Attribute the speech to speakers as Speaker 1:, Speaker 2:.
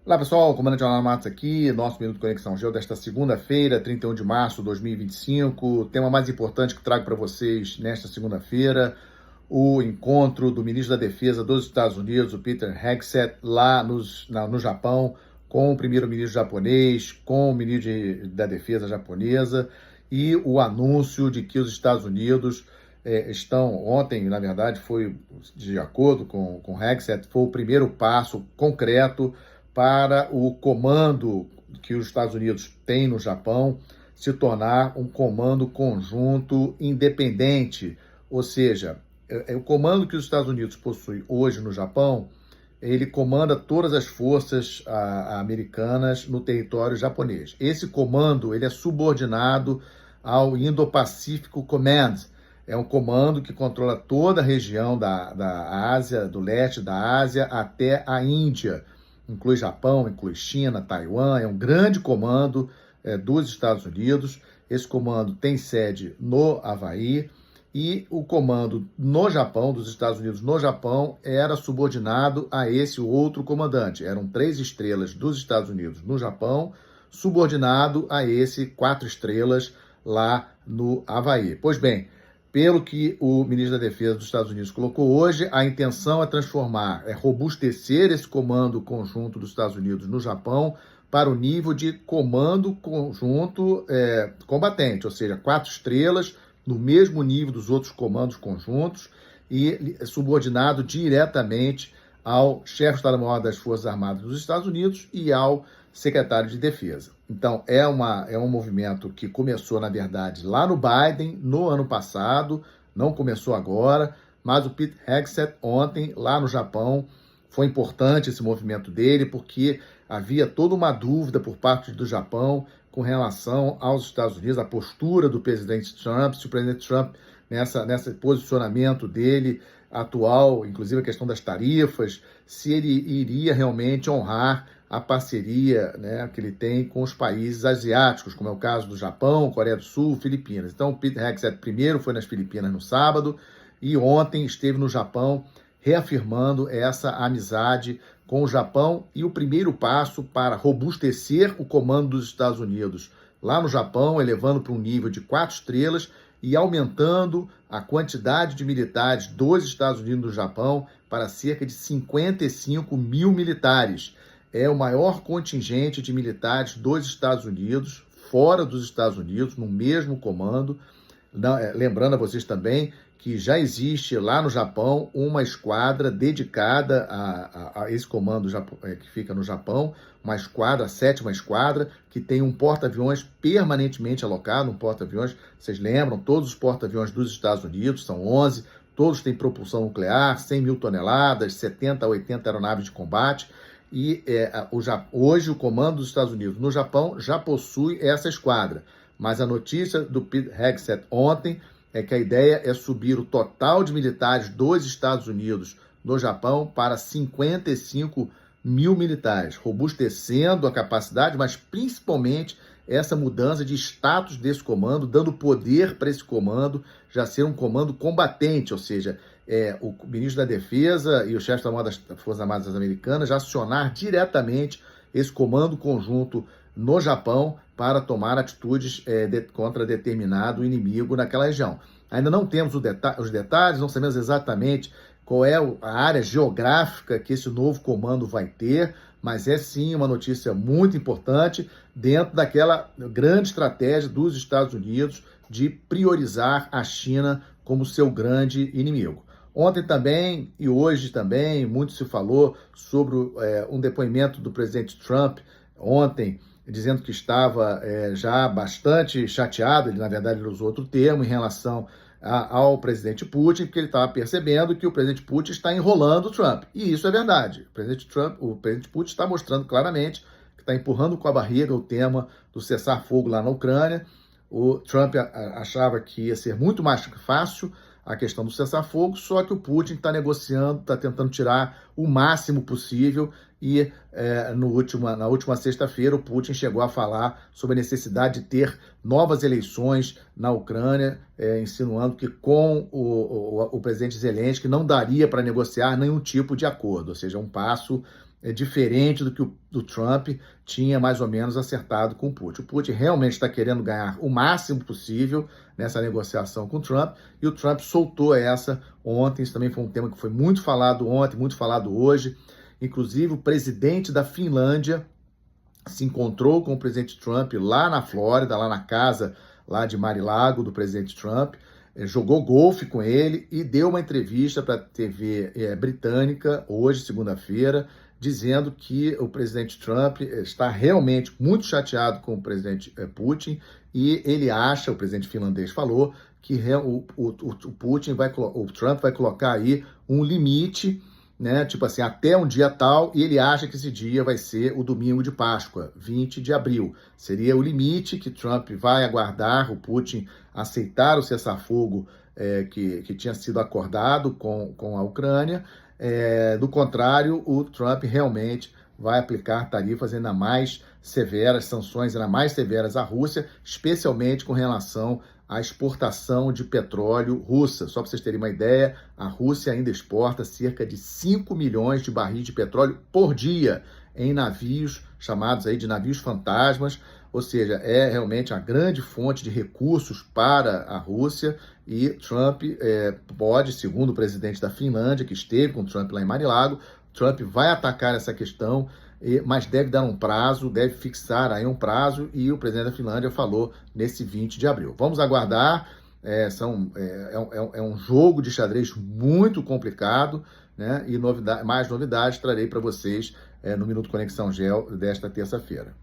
Speaker 1: Olá pessoal, comandante Alan Matos aqui, nosso Minuto Conexão Geo desta segunda-feira, 31 de março de 2025. O tema mais importante que trago para vocês nesta segunda-feira, o encontro do ministro da Defesa dos Estados Unidos, o Peter Hegseth, lá no Japão, com o primeiro-ministro japonês, com o ministro da Defesa japonesa, e o anúncio de que os Estados Unidos estão, ontem, na verdade, foi, de acordo com Hegseth, foi o primeiro passo concreto para o comando que os Estados Unidos têm no Japão se tornar um comando conjunto independente, ou seja, o comando que os Estados Unidos possuem hoje no Japão, ele comanda todas as forças americanas no território japonês. Esse comando ele é subordinado ao Indo-Pacific Command. É um comando que controla toda a região da Ásia, do leste da Ásia até a Índia. Inclui Japão, inclui China, Taiwan, é um grande comando dos Estados Unidos. Esse comando tem sede no Havaí e o comando no Japão, dos Estados Unidos no Japão, era subordinado a esse outro comandante. Eram 3 estrelas dos Estados Unidos no Japão, subordinado a esse 4 estrelas lá no Havaí. Pois bem, pelo que o ministro da Defesa dos Estados Unidos colocou hoje, a intenção é transformar, robustecer esse comando conjunto dos Estados Unidos no Japão para o nível de comando conjunto combatente, ou seja, 4 estrelas no mesmo nível dos outros comandos conjuntos e subordinado diretamente ao chefe de Estado-Maior das Forças Armadas dos Estados Unidos e ao secretário de Defesa. Então, é um movimento que começou, na verdade, lá no Biden, no ano passado, não começou agora, mas o Pete Hegseth, ontem, lá no Japão, foi importante esse movimento dele, porque havia toda uma dúvida por parte do Japão com relação aos Estados Unidos, a postura do presidente Trump, se o presidente Trump, nesse posicionamento dele atual, inclusive a questão das tarifas, se ele iria realmente honrar a parceria, né, que ele tem com os países asiáticos, como é o caso do Japão, Coreia do Sul, Filipinas. Então, o Pete Hegseth primeiro foi nas Filipinas no sábado e ontem esteve no Japão reafirmando essa amizade com o Japão e o primeiro passo para robustecer o comando dos Estados Unidos lá no Japão, elevando para um nível de 4 estrelas e aumentando a quantidade de militares dos Estados Unidos no Japão para cerca de 55 mil militares. É o maior contingente de militares dos Estados Unidos, fora dos Estados Unidos, no mesmo comando. Lembrando a vocês também que já existe lá no Japão uma esquadra dedicada a esse comando que fica no Japão, uma esquadra, a 7ª esquadra, que tem um porta-aviões permanentemente alocado, um porta-aviões, vocês lembram, todos os porta-aviões dos Estados Unidos, são 11, todos têm propulsão nuclear, 100 mil toneladas, 70 a 80 aeronaves de combate, e hoje o comando dos Estados Unidos no Japão já possui essa esquadra. Mas a notícia do Pete Hegseth ontem é que a ideia é subir o total de militares dos Estados Unidos no Japão para 55 mil militares, robustecendo a capacidade, mas principalmente essa mudança de status desse comando, dando poder para esse comando já ser um comando combatente, ou seja, o ministro da Defesa e o chefe das Forças Armadas Americanas já acionar diretamente esse comando conjunto no Japão para tomar atitudes contra determinado inimigo naquela região. Ainda não temos os detalhes, não sabemos exatamente qual é a área geográfica que esse novo comando vai ter, mas é sim uma notícia muito importante dentro daquela grande estratégia dos Estados Unidos de priorizar a China como seu grande inimigo. Ontem também, e hoje também, muito se falou sobre um depoimento do presidente Trump ontem, dizendo que estava já bastante chateado, ele na verdade ele usou outro termo, em relação ao presidente Putin, porque ele estava percebendo que o presidente Putin está enrolando o Trump. E isso é verdade. O presidente Putin está mostrando claramente que está empurrando com a barriga o tema do cessar-fogo lá na Ucrânia. O Trump achava que ia ser muito mais fácil a questão do cessar-fogo, só que o Putin está negociando, está tentando tirar o máximo possível e na última sexta-feira o Putin chegou a falar sobre a necessidade de ter novas eleições na Ucrânia, insinuando que com o presidente Zelensky não daria para negociar nenhum tipo de acordo, ou seja, um passo diferente do que o Trump tinha mais ou menos acertado com o Putin. O Putin realmente está querendo ganhar o máximo possível nessa negociação com o Trump, e o Trump soltou essa ontem. Isso também foi um tema que foi muito falado ontem, muito falado hoje. Inclusive, o presidente da Finlândia se encontrou com o presidente Trump lá na Flórida, lá na casa lá de Mar-a-Lago do presidente Trump, jogou golfe com ele e deu uma entrevista para a TV britânica hoje, segunda-feira, dizendo que o presidente Trump está realmente muito chateado com o presidente Putin, e ele acha, o presidente finlandês falou, que o Trump vai colocar aí um limite, né, tipo assim, até um dia tal, e ele acha que esse dia vai ser o domingo de Páscoa, 20 de abril. Seria o limite que Trump vai aguardar o Putin aceitar o cessar-fogo que tinha sido acordado com a Ucrânia. Do contrário, o Trump realmente vai aplicar tarifas ainda mais severas, sanções ainda mais severas à Rússia, especialmente com relação à exportação de petróleo russa. Só para vocês terem uma ideia, a Rússia ainda exporta cerca de 5 milhões de barris de petróleo por dia em navios chamados aí de navios fantasmas, ou seja, é realmente a grande fonte de recursos para a Rússia, e Trump pode, segundo o presidente da Finlândia, que esteve com Trump lá em Mar-a-Lago, Trump vai atacar essa questão, mas deve dar um prazo, deve fixar aí um prazo, e o presidente da Finlândia falou nesse 20 de abril. Vamos aguardar, é um jogo de xadrez muito complicado, né? E mais novidades trarei para vocês no Minuto Conexão Gel desta terça-feira.